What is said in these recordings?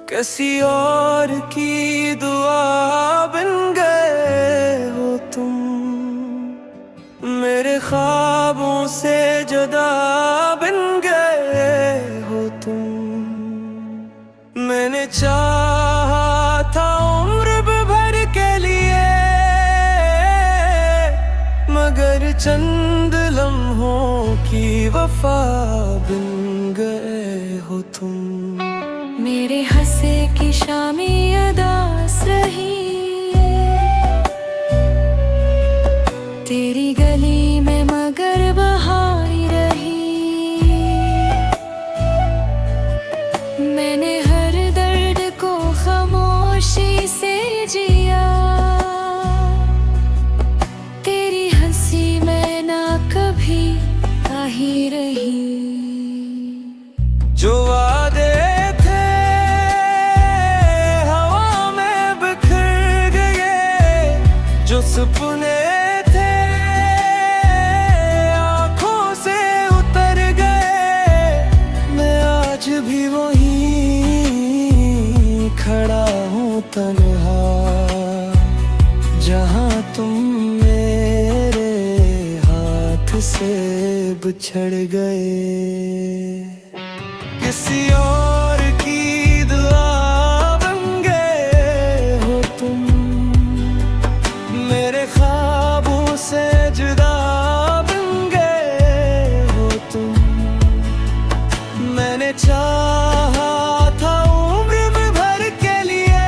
किसी और की दुआ बन गए हो तुम, मेरे ख्वाबों से जुदा बन गए हो तुम। मैंने चाहा था उम्र भर के लिए, मगर चंद लम्हों की वफा बन गए हो तुम। मेरे हंसे की शामी उदास रही, तेरी गली में मगर बहारी रही। मैंने हर दर्द को खामोशी से जिया, तेरी हंसी में ना कभी आही रही। जो वादे सपने थे आँखों से उतर गए, मैं आज भी वहीं खड़ा हूँ तन्हा, जहाँ तुम मेरे हाथ से बिछड़ गए। किसी और की दुआ बन गए हो तुम, मेरे ख्वाबों से जुदा बन गए हो तुम। मैंने चाहा था उम्र भर के लिए,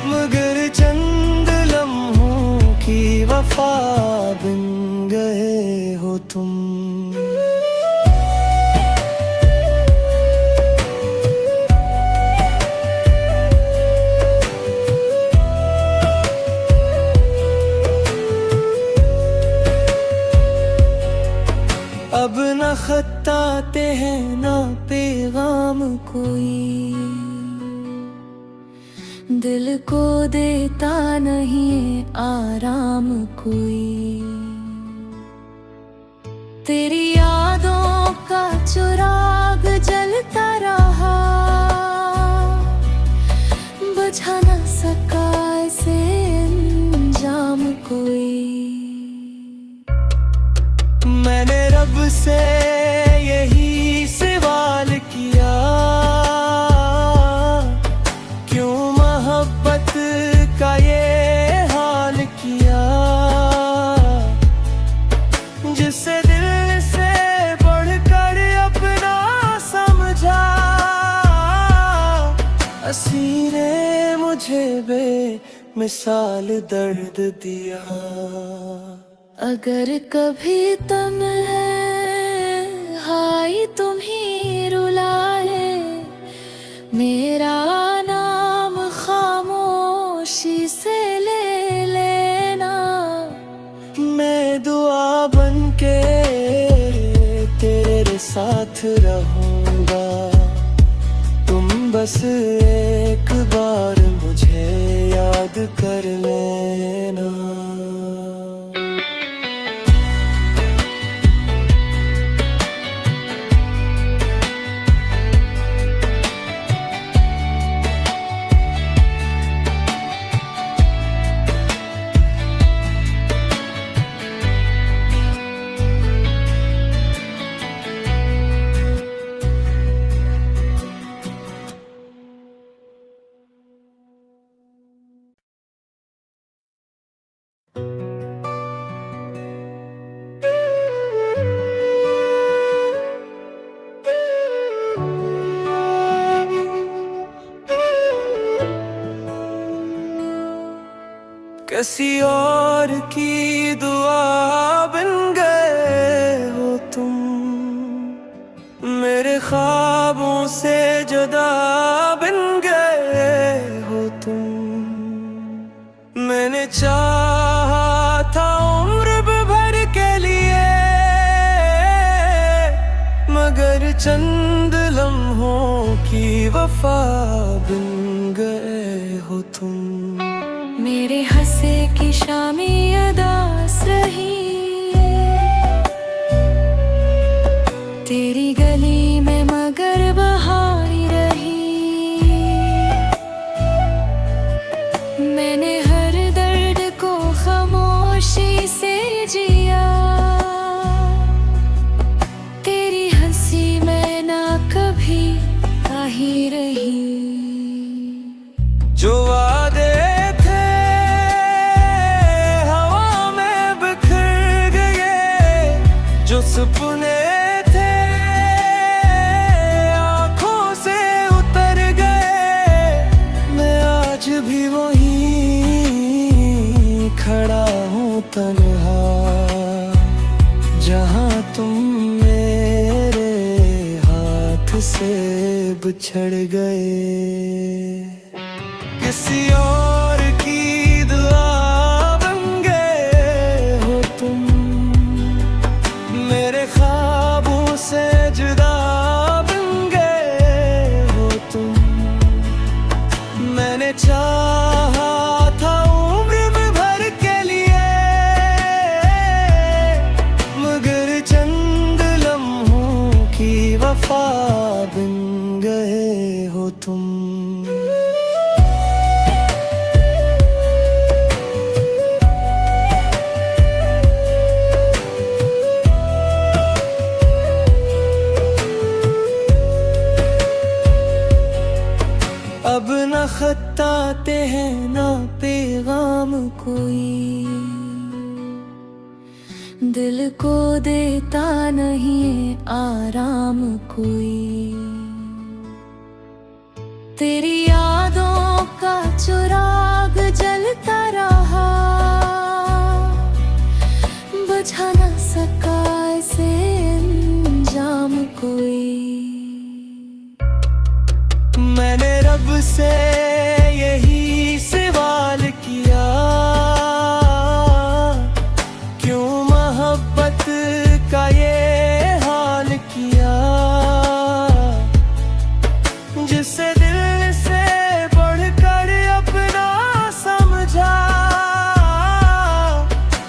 मगर चंद लम्हों की वफा बन गए हो तुम। अब न खत आते हैं ना पैगाम कोई, दिल को देता नहीं आराम कोई। तेरी यादों का चिराग जलता रहा, बुझा न सका इसे अंजाम कोई। मैंने रब से यही सवाल किया, क्यों मोहब्बत का ये हाल किया, जिसे दिल से बढ़कर अपना समझा। हंसी ने मुझे बेमिसाल दर्द दिया। अगर कभी तुम हाय तुम ही रुलाए, मेरा नाम खामोशी से ले लेना। मैं दुआ बन के तेरे साथ रहूंगा, तुम बस एक बार मुझे याद कर लेना। किसी और की दुआ बन गए हो तुम, मेरे ख्वाबों से जुदा बन गए हो तुम। मैंने चाहा था उम्र भर के लिए, मगर चंद लम्हों की वफा बन गए हो तुम। मेरे हंसे की शामी उदास रही, तेरी गली में मगर बहारी ही रही। जो वादे थे हवा में बिखर गए, जो सपने थे आंखों से उतर गए। मैं आज भी वहीं खड़ा हूँ तन्हा, जहाँ तुम मेरे हाथ से बिछड़ गए। किसी और की दुआ बन गए हो तुम, मेरे ख्वाबों से जुदा बन गए हो तुम। मैंने चाहा था उम्र भर के लिए, मगर चंद लम्हों की वफा बन गए हो तुम। अब न खत आते हैं ना पैगाम कोई, दिल को देता नहीं आराम कोई। तेरी यादों का चिराग जलता रहा, बुझा न सका इसे अंजाम कोई। मैंने रब से यही सवाल किया, क्यों मोहब्बत का ये हाल किया। जिसे दिल से बढ़कर अपना समझा,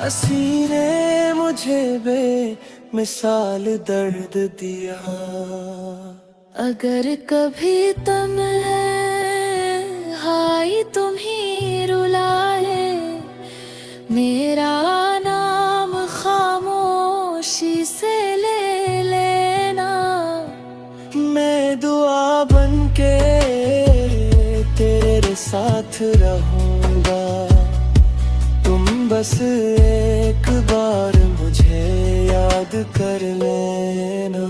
हंसी ने मुझे बेमिसाल दर्द दिया। अगर कभी हाय तुम ही रुलाए, मेरा नाम खामोशी से ले लेना। मैं दुआ बनके तेरे साथ रहूंगा, तुम बस एक बार मुझे याद कर लेना।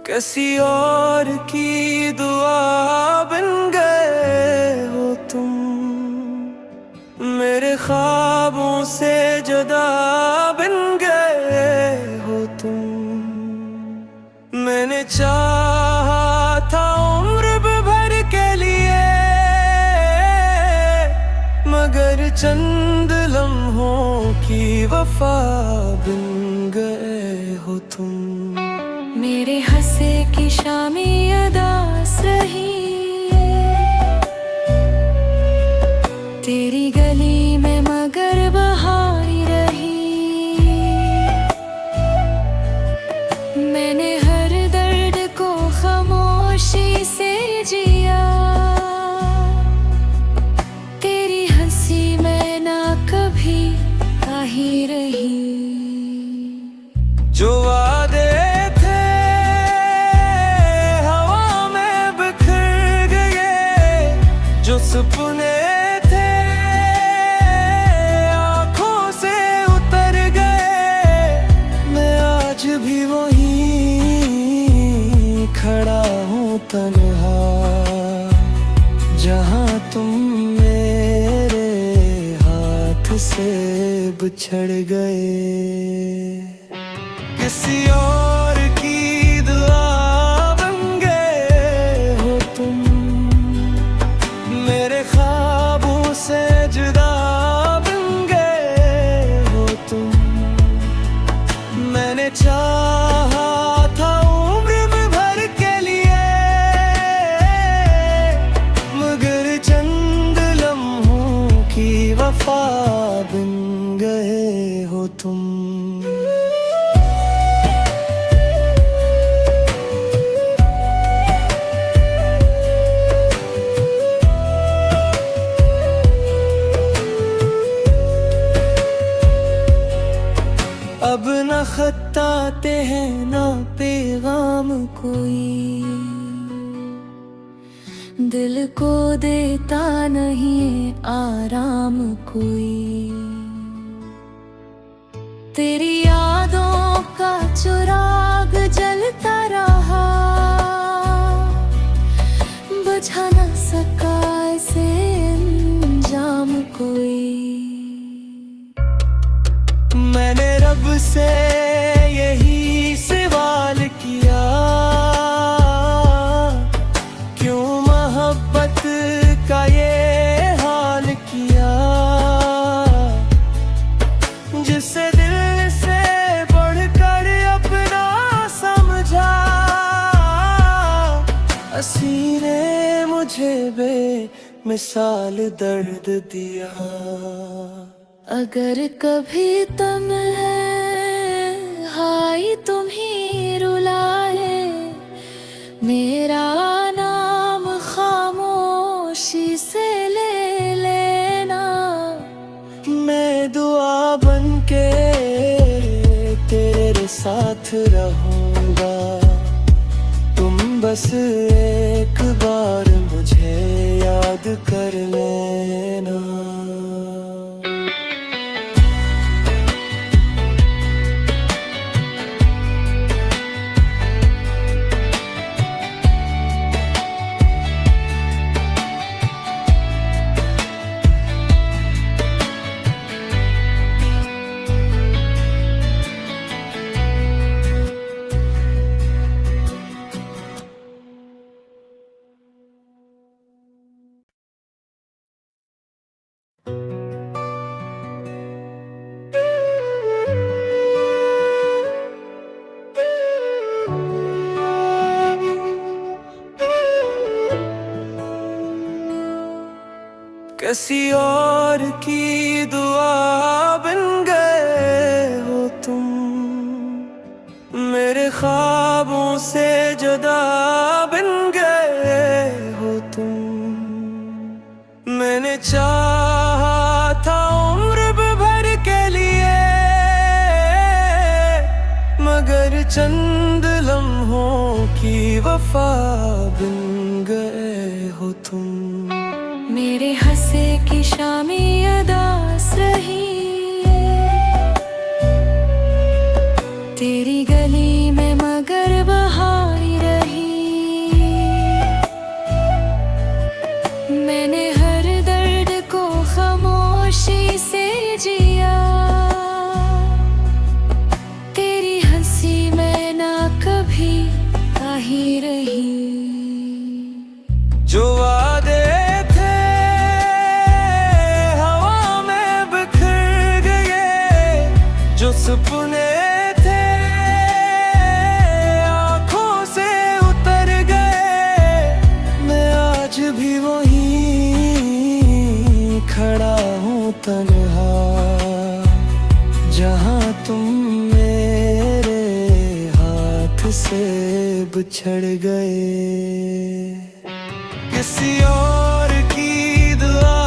किसी और की दुआ बन गए हो तुम, मेरे ख्वाबों से जुदा बन गए हो तुम। मैंने चाहा था उम्र भर के लिए, मगर चंद लम्हों की वफा बन गए हो तुम। मेरे हंसे की शामें अदास रही, तेरी गली में मगर बहारी रही। मैंने हर दर्द को खामोशी से जिया, तेरी हंसी में ना कभी आई रही। जो वादे सपने थे आंखों से उतर गए। मैं आज भी वहीं खड़ा हूँ तन्हा, जहाँ तुम मेरे हाथ से बिछड़ गए। किसी और की दुआ बन गए हो तुम, आते हैं ना पैगाम कोई, दिल को देता नहीं आराम कोई। तेरी यादों का चिराग जलता रहा, बुझा न सका इसे अंजाम कोई। मैंने रब से यही सवाल किया, क्यों मोहब्बत का ये हाल किया, जिसे दिल से बढ़कर अपना समझा। हंसी ने मुझे बेमिसाल दर्द दिया। अगर कभी तुम हाय तुम ही रुलाए, मेरा नाम खामोशी से ले लेना। मैं दुआ बनके तेरे साथ रहूंगा, तुम बस एक बार मुझे याद कर लेना। किसी और की दुआ बन गए हो तुम, मेरे ख्वाबों से जुदा बन गए हो तुम। मैंने चाहा था उम्र भर के लिए, मगर चंद लम्हों की वफा बन गए हो तुम। मेरे हंसे की शामी अदास रही, तेरी गली में मगर बहारी रही। मैंने हर दर्द को खामोशी से जिया, तेरी हंसी में ना कभी काही रही। जो वादे सपने थे आँखों से उतर गए, मैं आज भी वहीं खड़ा हूँ तन्हा, जहाँ तुम मेरे हाथ से बिछड़ गए। किसी और की दुआ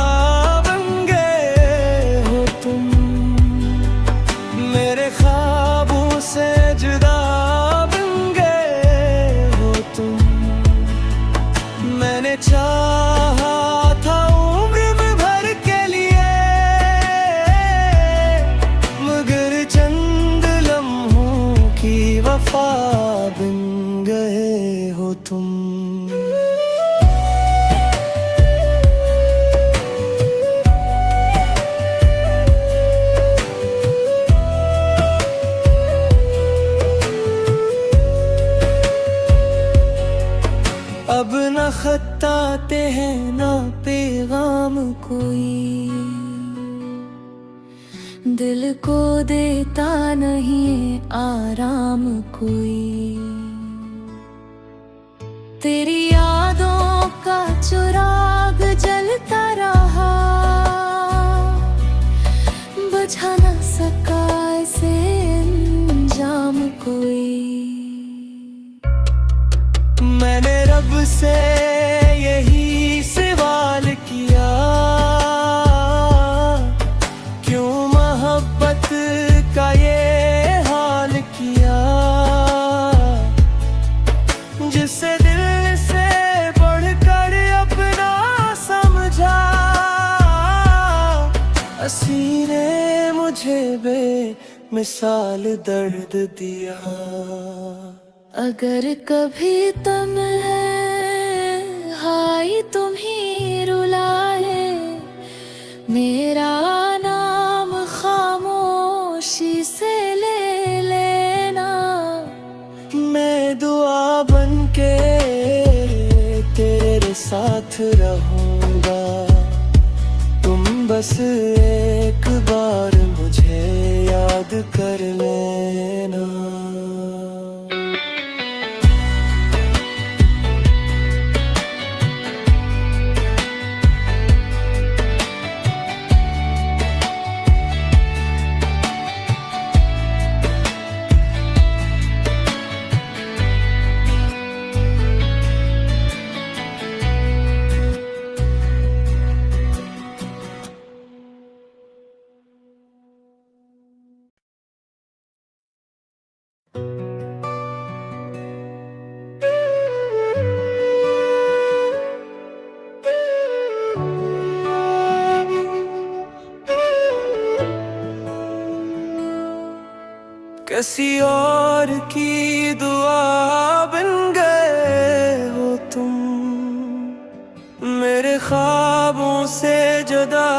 बन गए हो तुम, मेरे ख्वाबों से जुदा बन गए हो तुम। मैंने चाहा था उम्र भर के लिए, मगर चंद लम्हों की वफा बन गए हो तुम। अब न खत आते हैं ना पैगाम कोई, दिल को देता नहीं आराम कोई। तेरी यादों का चिराग जलता रहा, बुझा न सका इसे अंजाम कोई। मैंने रब से यही सवाल किया, क्यों मोहब्बत का ये हाल किया, मिसाल दर्द दिया। अगर कभी तुम हाय तुम्ही रुलाए, मेरा नाम खामोशी से ले लेना। मैं दुआ बन के तेरे साथ रहूंगा, तुम बस एक बार मुझे याद कर लेना। किसी और की दुआ बन गए हो तुम, मेरे ख्वाबों से जुदा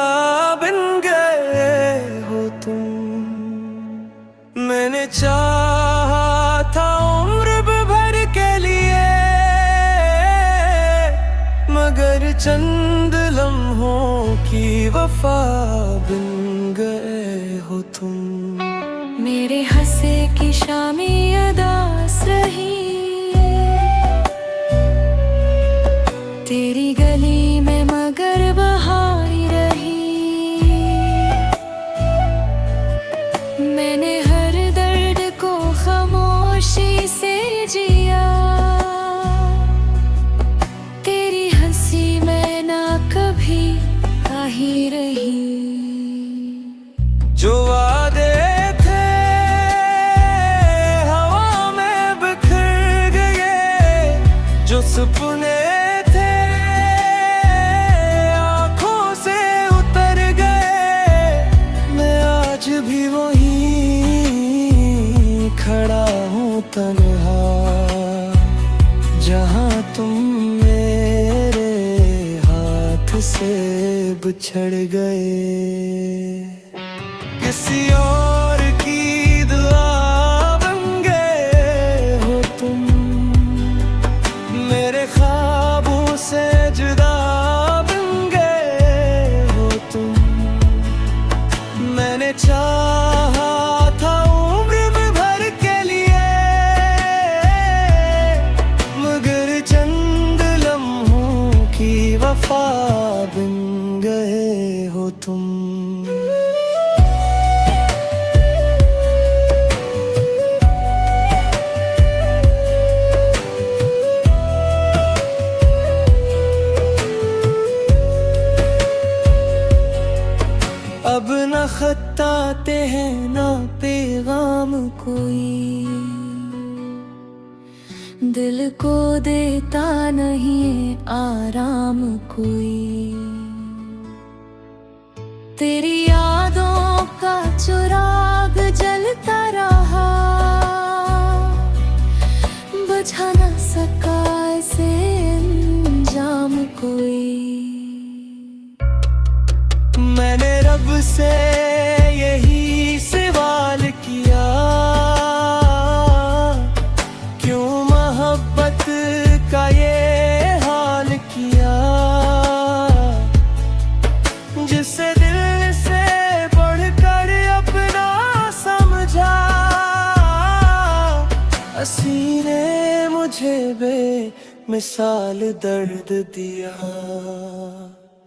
बन गए हो तुम। मैंने चाहा था उम्र भर के लिए, मगर चंद लम्हों की वफा बन गए हो तुम। मेरे हंसे की शामी अदास रही, तेरी गली में मगर बहारी रही। मैंने हर दर्द को खामोशी से जिया, तेरी हंसी में ना कभी काही रही। जो वादे सपने थे आँखों से उतर गए, मैं आज भी वहीं खड़ा हूँ तन्हा, जहाँ तुम मेरे हाथ से बिछड़ गए। किसी और की दुआ बन गए हो तुम, मेरे ख्वाबों से जुदा बन गए हो तुम। मैंने चाहा था उम्र भर के लिए, मगर चंद लम्हों की वफा बन गए हो तुम। अब न खत आते हैं ना पैगाम कोई, दिल को देता नहीं आराम कोई। तेरी यादों का चिराग जलता रहा, बुझा न सका इसे अंजाम कोई। मैंने रब से यही सवाल किया, क्यों मोहब्बत का ये हाल किया। जिसे दिल से बढ़कर अपना समझा, हंसी ने मुझे बेमिसाल दर्द दिया।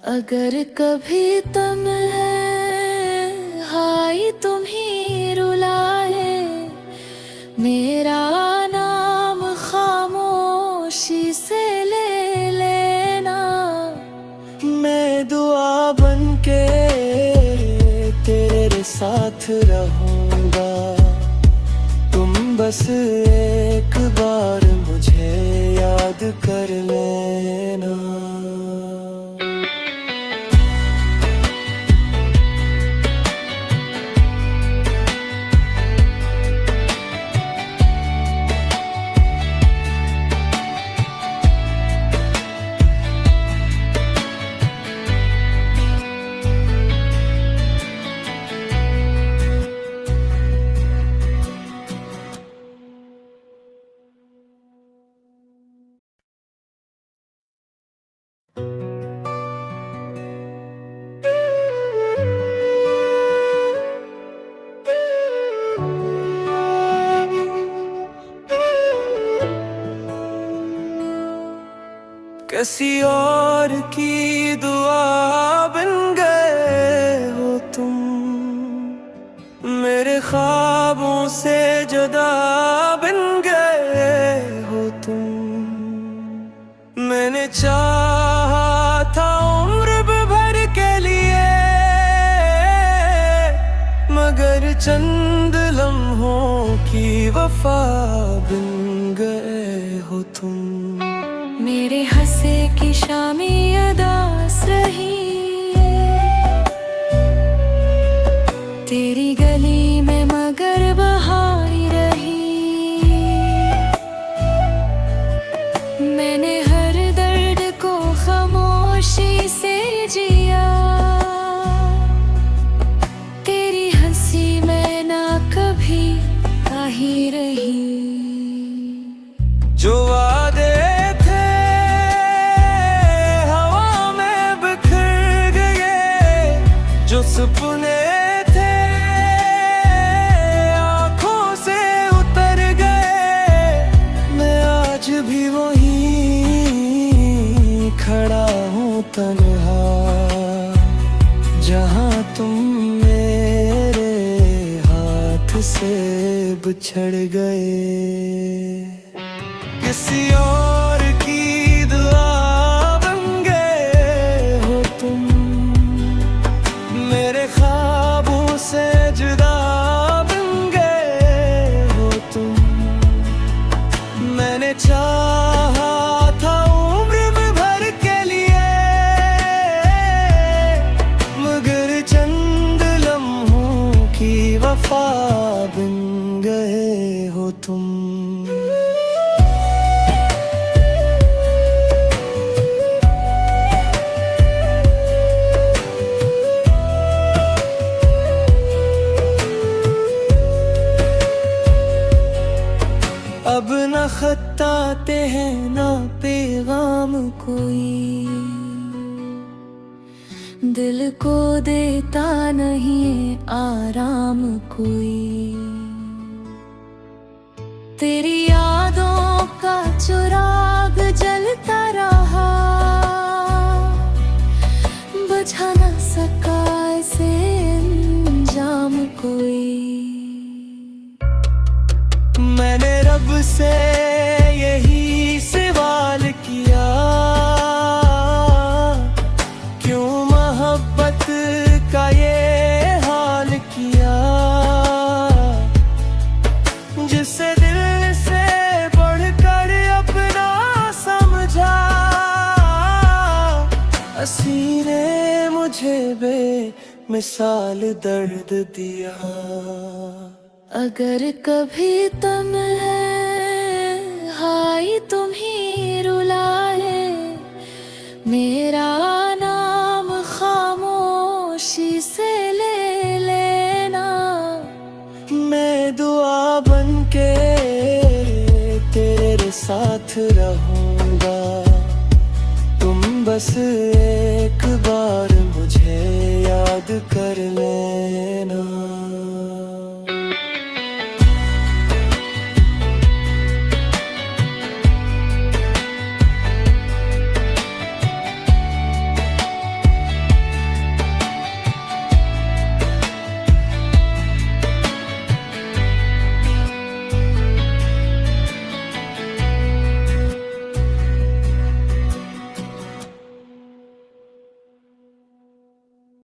अगर कभी तुम हाय तुम्ही रुलाए, मेरा नाम खामोशी से ले लेना। मैं दुआ बन के तेरे साथ रहूंगा, तुम बस एक बार मुझे याद कर लेना। किसी और की दुआ बन गए हो तुम, मेरे ख्वाबों से जुदा बन गए हो तुम। मैंने चाहा था उम्र भर के लिए, मगर चंद लम्हों की वफा बन गए हो तुम। मेरे हंसे की शामी अदास रही, तेरी गली में मगर बहारी रही। मैंने हर दर्द को खामोशी से जिया, तेरी हंसी में ना कभी काही रही। जो वादे थे हवा में बिखर गए, जो सपने थे आंखों से उतर गए। मैं आज भी वहीं खड़ा हूँ तन्हा, जहाँ तुम मेरे हाथ से बिछड़ गए। किसी और की दुआ बन गए हो तुम, मेरे ख्वाबों से जुदा बन गए हो तुम। मैंने चाहा था उम्र भर के लिए, मगर चंद लम्हों की वफा बन गए हो तुम। अब न खत आते हैं ना पैगाम कोई, दिल को देता नहीं आराम कोई। तेरी यादों का चिराग जलता रहा, बुझा न सका इसे अंजाम कोई। मैंने रब से यही सवाल किया, क्यों मोहब्बत का ये हाल किया। जिसे दिल से बढ़कर अपना समझा, हंसी ने मुझे बेमिसाल दर्द दिया। अगर कभी तुम हाय तुम ही रुलाए, मेरा नाम खामोशी से ले लेना। मैं दुआ बन के तेरे साथ रहूंगा, तुम बस